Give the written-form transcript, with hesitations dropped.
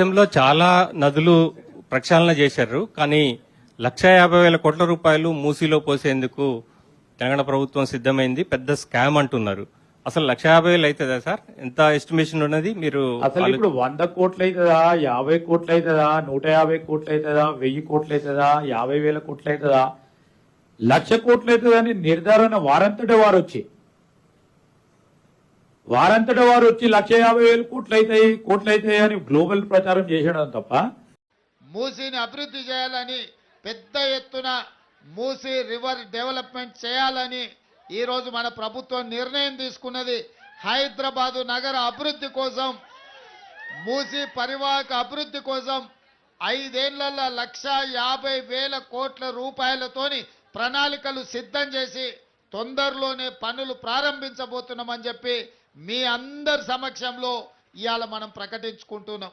దేశంలో చాలా నదులు ప్రక్షాళన చేశారు. కానీ 1,50,000 కోట్ల రూపాయలు మూసీలో పోసేందుకు తెలంగాణ ప్రభుత్వం సిద్ధమైంది. పెద్ద స్కామ్ అంటున్నారు. అసలు 1,50,000 అవుతుందా సార్? ఎంత ఎస్టిమేషన్ ఉన్నది మీరు? అసలు ఇప్పుడు 100 కోట్లు అవుతుందా, 50 కోట్లు అవుతుందా, 150 కోట్లు అవుతుందా, 1000 కోట్లు అవుతుందా, 50,000 కోట్లు అవుతుందా, 1,00,000 కోట్లు అవుతుందని నిర్ధారణ వారంతట వారు వచ్చి 1,50,000 కోట్లు అవుతాయి అని గ్లోబల్ ప్రచారం చేసేయడం తప్ప మూసీని అభివృద్ధి చేయాలని, పెద్ద ఎత్తున మూసీ రివర్ డెవలప్మెంట్ చేయాలని ఈరోజు మన ప్రభుత్వం నిర్ణయం తీసుకున్నది. హైదరాబాదు నగర అభివృద్ధి కోసం, మూసీ పరివాహక అభివృద్ధి కోసం 5 ఏళ్లలో 1,50,000 కోట్ల రూపాయలతోని ప్రణాళికలు సిద్ధం చేసి తొందరలోనే పనులు ప్రారంభించబోతున్నామని చెప్పి మీ అందరి సమక్షంలో ఇవాళ మనం ప్రకటించుకుంటున్నాం.